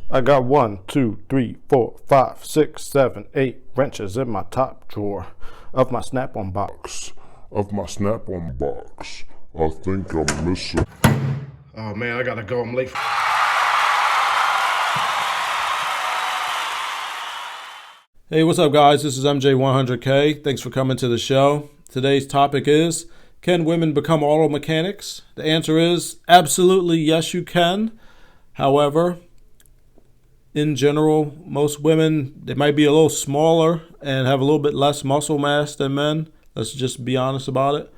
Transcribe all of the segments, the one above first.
I got 1, 2, 3, 4, 5, 6, 7, 8 wrenches in my top drawer of my snap-on box. I think I'm missing. Oh man, I gotta go. I'm late. Hey, what's up, guys? This is MJ100K. Thanks for coming to the show. Today's topic is, can women become auto mechanics? The answer is absolutely yes, you can. However, in general, most women, they might be a little smaller and have a little bit less muscle mass than men. Let's just be honest about it.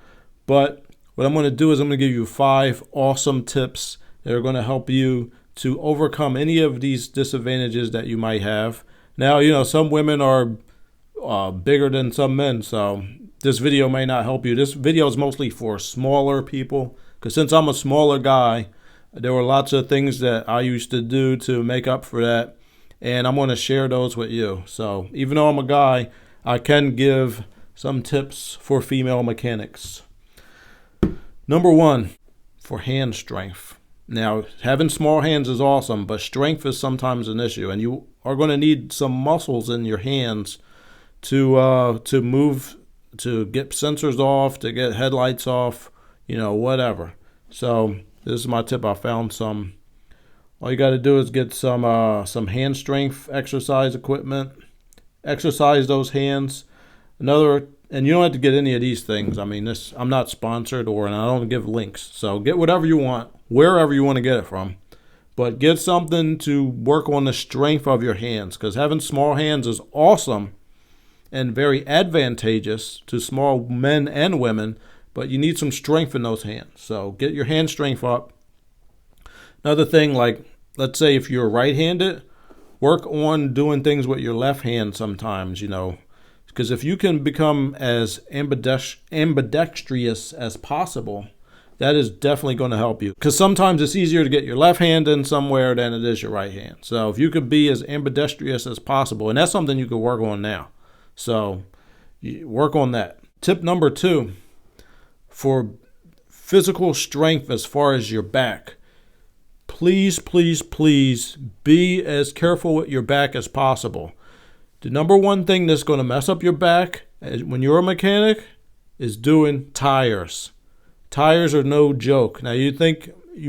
But what I'm going to do is I'm going to give you 5 awesome tips that are going to help you to overcome any of these disadvantages that you might have. Now, some women are bigger than some men, so this video may not help you. This video is mostly for smaller people, because since I'm a smaller guy, there were lots of things that I used to do to make up for that, and I'm going to share those with you. So even though I'm a guy, I can give some tips for female mechanics. Number 1, for hand strength. Now, having small hands is awesome, but strength is sometimes an issue, and you are going to need some muscles in your hands to move, to get sensors off, to get headlights off, whatever. So this is my tip. I found some. All you got to do is get some hand strength exercise equipment. Exercise those hands. And you don't have to get any of these things. I mean, I'm not sponsored, and I don't give links. So get whatever you want, wherever you want to get it from. But get something to work on the strength of your hands, because having small hands is awesome and very advantageous to small men and women, but you need some strength in those hands. So get your hand strength up. Another thing, like, let's say if you're right-handed, work on doing things with your left hand sometimes, because if you can become as ambidextrous as possible, that is definitely going to help you. Because sometimes it's easier to get your left hand in somewhere than it is your right hand. So if you could be as ambidextrous as possible, and that's something you could work on now. So work on that. Tip number 2, for physical strength as far as your back. Please, please, please be as careful with your back as possible. The number 1 thing that's going to mess up your back when you're a mechanic is doing tires. Tires are no joke. Now you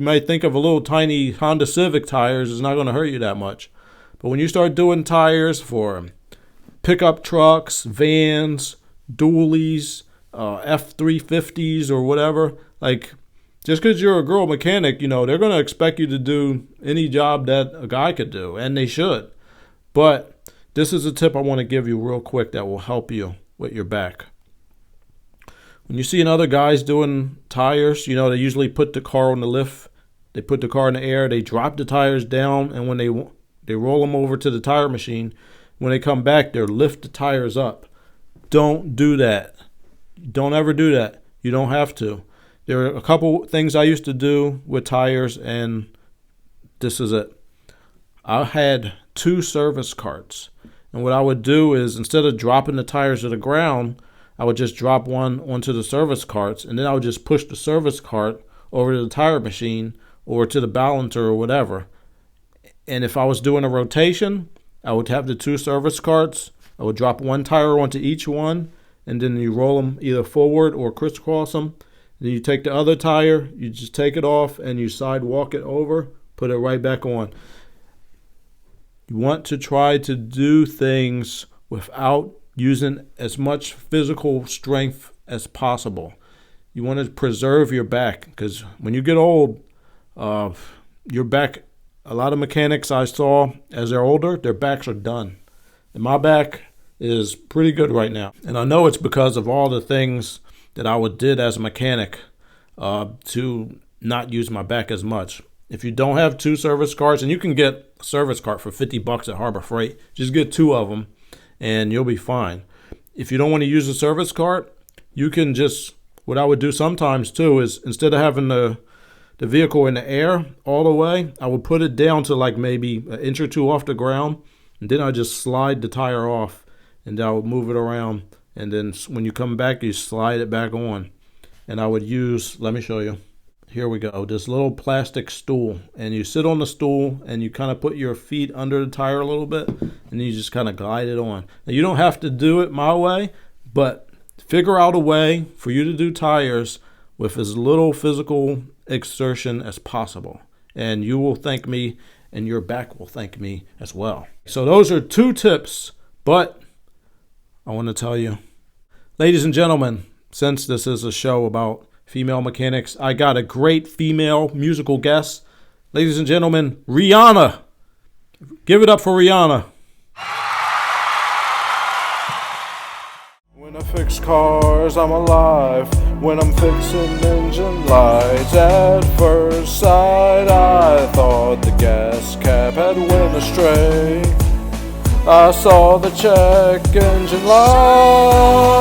might think of a little tiny Honda Civic tires is not going to hurt you that much. But when you start doing tires for pickup trucks, vans, dualies, F-350s or whatever, like, just because you're a girl mechanic, they're going to expect you to do any job that a guy could do, and they should. But this is a tip I want to give you real quick that will help you with your back. When you see other guys doing tires, they usually put the car on the lift. They put the car in the air, they drop the tires down, and when they roll them over to the tire machine, when they come back, they lift the tires up. Don't do that. Don't ever do that. You don't have to. There are a couple things I used to do with tires, and this is it. I had 2 service carts. And what I would do is, instead of dropping the tires to the ground, I would just drop one onto the service carts, and then I would just push the service cart over to the tire machine or to the balancer or whatever. And if I was doing a rotation, I would have the 2 service carts. I would drop 1 tire onto each one, and then you roll them either forward or crisscross them. Then you take the other tire, you just take it off, and you sidewalk it over, put it right back on. You want to try to do things without using as much physical strength as possible. You want to preserve your back, because when you get old, your back, a lot of mechanics I saw as they're older, their backs are done. And my back is pretty good right now. And I know it's because of all the things that I did as a mechanic to not use my back as much. If you don't have 2 service carts, and you can get a service cart for $50 at Harbor Freight, just get 2 of them and you'll be fine. If you don't want to use a service cart, you can just, what I would do sometimes too is, instead of having the vehicle in the air all the way, I would put it down to like maybe an inch or 2 off the ground, and then I just slide the tire off, and I would move it around, and then when you come back, you slide it back on. And I would use, let me show you. Here we go. This little plastic stool, and you sit on the stool and you kind of put your feet under the tire a little bit, and you just kind of glide it on. Now, you don't have to do it my way, but figure out a way for you to do tires with as little physical exertion as possible, and you will thank me, and your back will thank me as well. So those are 2 tips, but I want to tell you, ladies and gentlemen, since this is a show about female mechanics, I got a great female musical guest. Ladies and gentlemen, Rihanna. Give it up for Rihanna. When I fix cars, I'm alive. When I'm fixing engine lights, at first sight, I thought the gas cap had went astray. I saw the check engine light.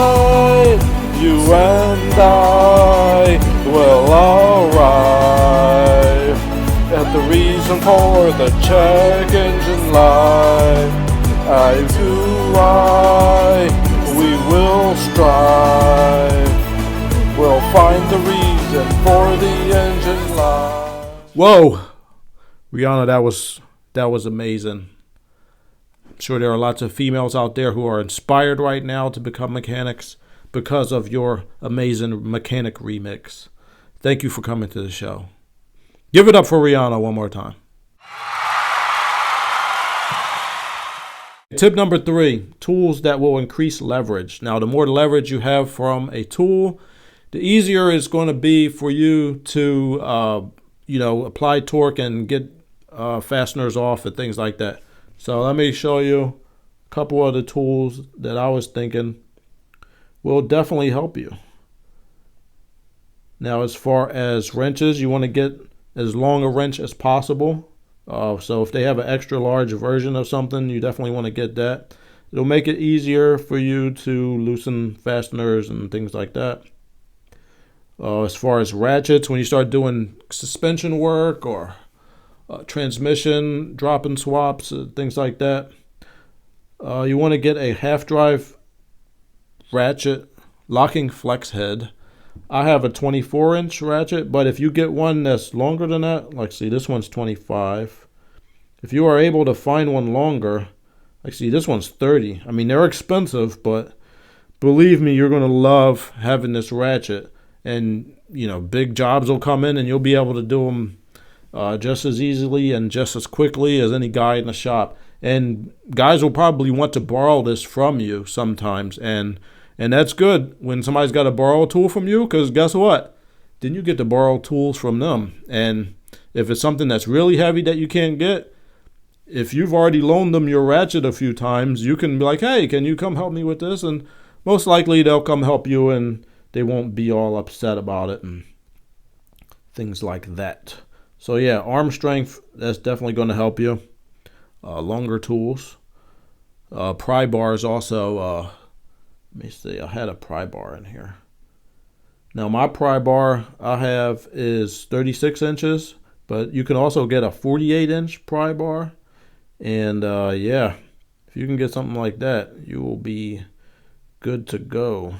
You and I will arrive at the reason for the check engine light. Eye to eye, we will strive. We'll find the reason for the engine light. Whoa, Rihanna, that was amazing. I'm sure there are lots of females out there who are inspired right now to become mechanics because of your amazing mechanic remix. Thank you for coming to the show. Give it up for Rihanna one more time. Tip number 3, tools that will increase leverage. Now, the more leverage you have from a tool, the easier it's going to be for you to, apply torque and get fasteners off and things like that. So let me show you a couple of the tools that I was thinking will definitely help you. Now, as far as wrenches, you want to get as long a wrench as possible. So if they have an extra large version of something, you definitely want to get that. It'll make it easier for you to loosen fasteners and things like that. As far as ratchets, when you start doing suspension work or transmission, drop and swaps, things like that, you want to get a half-drive ratchet locking flex head. I have a 24-inch ratchet, but if you get one that's longer than that, like see this one's 25. If you are able to find one longer, like see this one's 30. I mean, they're expensive, but believe me, you're going to love having this ratchet. And, big jobs will come in and you'll be able to do them just as easily and just as quickly as any guy in the shop. And guys will probably want to borrow this from you sometimes, and that's good when somebody's got to borrow a tool from you, because guess what? Then you get to borrow tools from them. And if it's something that's really heavy that you can't get, if you've already loaned them your ratchet a few times, you can be like, hey, can you come help me with this? And most likely they'll come help you, and they won't be all upset about it and things like that. So yeah, arm strength, that's definitely going to help you. Longer tools. Pry bars also. Let me see, I had a pry bar in here. Now my pry bar I have is 36 inches, but you can also get a 48-inch pry bar. And if you can get something like that, you will be good to go.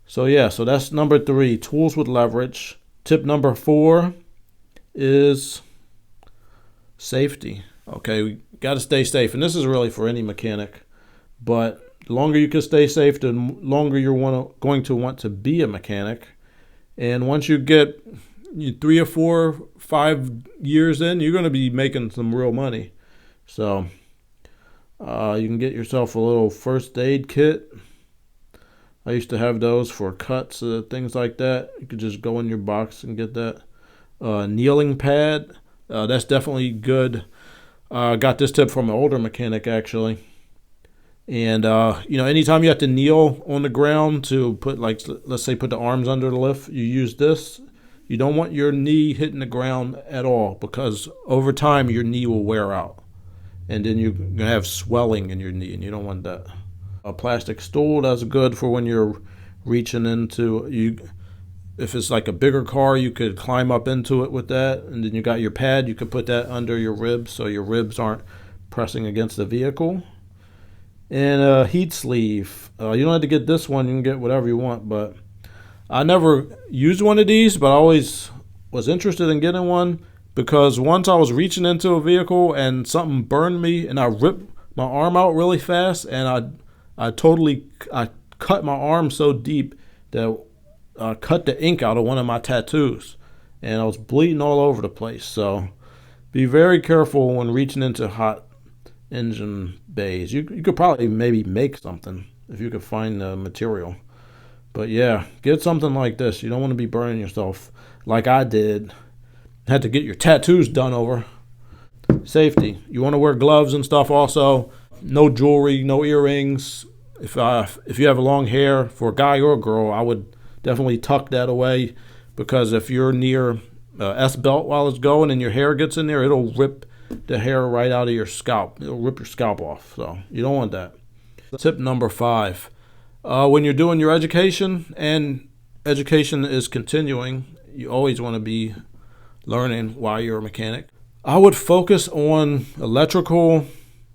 So so that's number 3, tools with leverage. Tip number 4 is safety. Okay, we got to stay safe, and this is really for any mechanic, but the longer you can stay safe, the longer you're going to want to be a mechanic. And once you get 3 or 4, 5 years in, you're going to be making some real money. So you can get yourself a little first aid kit. I used to have those for cuts, things like that. You could just go in your box and get that. Kneeling pad, that's definitely good. I got this tip from an older mechanic, actually. And, anytime you have to kneel on the ground to put, let's say put the arms under the lift, you use this. You don't want your knee hitting the ground at all, because over time your knee will wear out. And then you're going to have swelling in your knee, and you don't want that. A plastic stool, that's good for when you're reaching into, if it's like a bigger car, you could climb up into it with that. And then you got your pad, you could put that under your ribs so your ribs aren't pressing against the vehicle. And a heat sleeve. You don't have to get this one, you can get whatever you want, but I never used one of these, but I always was interested in getting one because once I was reaching into a vehicle and something burned me and I ripped my arm out really fast and I cut my arm so deep that I cut the ink out of one of my tattoos and I was bleeding all over the place. So be very careful when reaching into hot engine bays. You could probably maybe make something if you could find the material. But yeah, get something like this. You don't want to be burning yourself like I did. Had to get your tattoos done over. Safety. You want to wear gloves and stuff also. No jewelry, no earrings. If you have long hair, for a guy or a girl, I would definitely tuck that away, because if you're near S-belt while it's going and your hair gets in there, it'll rip the hair right out of your scalp. It'll rip your scalp off. So you don't want that. Tip number 5. When you're doing your education, and education is continuing, you always want to be learning while you're a mechanic. I would focus on electrical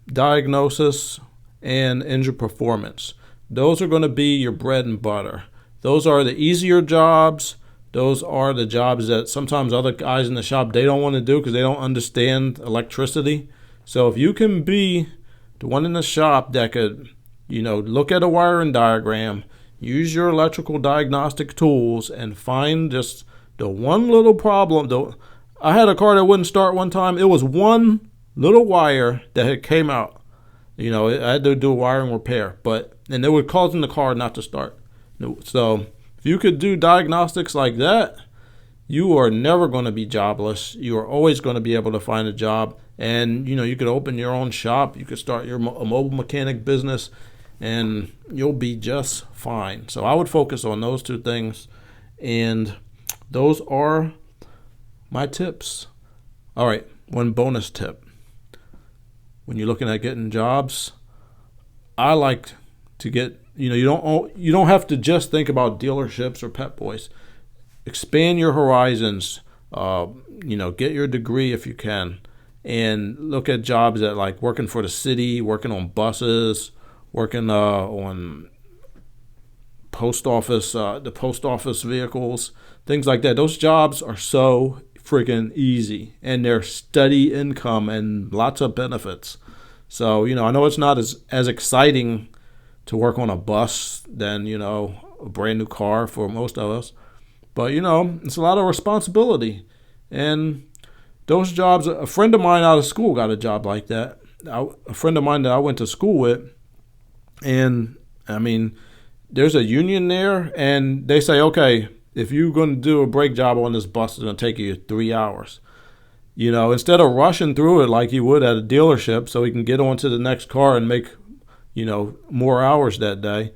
diagnosis and engine performance. Those are going to be your bread and butter. Those are the easier jobs. Those are the jobs that sometimes other guys in the shop, they don't want to do because they don't understand electricity. So if you can be the one in the shop that could, look at a wiring diagram, use your electrical diagnostic tools, and find just the one little problem. I had a car that wouldn't start one time. It was one little wire that had came out. I had to do a wiring repair, and it was causing the car not to start. So if you could do diagnostics like that, you are never going to be jobless. You are always going to be able to find a job. And, you could open your own shop. You could start a mobile mechanic business, and you'll be just fine. So I would focus on those 2 things. And those are my tips. All right, one bonus tip. When you're looking at getting jobs, I like to get, you don't have to just think about dealerships or Pep Boys. Expand your horizons. Get your degree if you can, and look at jobs that like working for the city, working on buses, working on post office, the post office vehicles, things like that. Those jobs are so freaking easy, and they're steady income and lots of benefits. So, I know it's not as exciting to work on a bus than, a brand new car for most of us. But, it's a lot of responsibility. And those jobs, a friend of mine out of school got a job like that. A friend of mine that I went to school with, and, there's a union there, and they say, okay, if you're going to do a brake job on this bus, it's going to take you 3 hours. Instead of rushing through it like he would at a dealership so he can get on to the next car and make, more hours that day,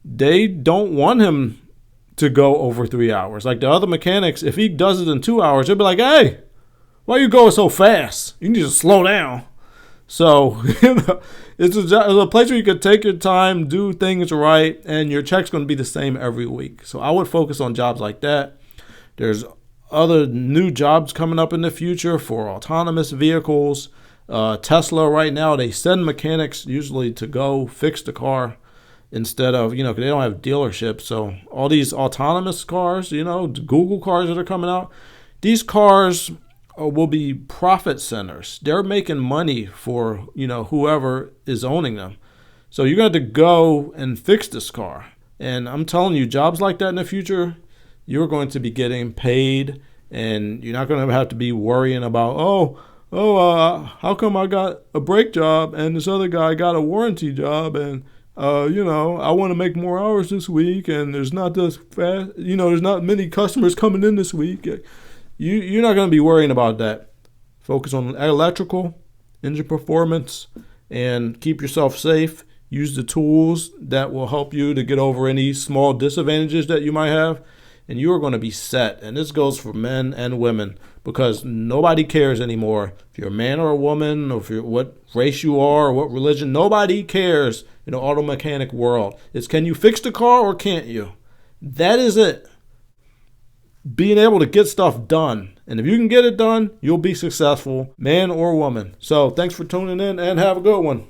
they don't want him to go over 3 hours. Like the other mechanics, if he does it in 2 hours, they'll be like, hey, why are you going so fast? You need to slow down. So, it's a place where you could take your time, do things right, and your check's going to be the same every week. So I would focus on jobs like that. There's other new jobs coming up in the future for autonomous vehicles. Tesla right now, they send mechanics usually to go fix the car instead of, because they don't have dealerships. So all these autonomous cars, the Google cars that are coming out, these cars will be profit centers. They're making money for, whoever is owning them. So you're going to have to go and fix this car. And I'm telling you, jobs like that in the future, you're going to be getting paid, and you're not going to have to be worrying about, how come I got a brake job and this other guy got a warranty job, and I want to make more hours this week, and there's not this fast, there's not many customers coming in this week. You're not going to be worrying about that. Focus on electrical, engine performance, and keep yourself safe. Use the tools that will help you to get over any small disadvantages that you might have, and you are going to be set. And this goes for men and women, because nobody cares anymore if you're a man or a woman, or if you're what race you are, or what religion. Nobody cares in the auto mechanic world. It's, can you fix the car or can't you? That is it. Being able to get stuff done. And if you can get it done, you'll be successful, man or woman. So thanks for tuning in, and have a good one.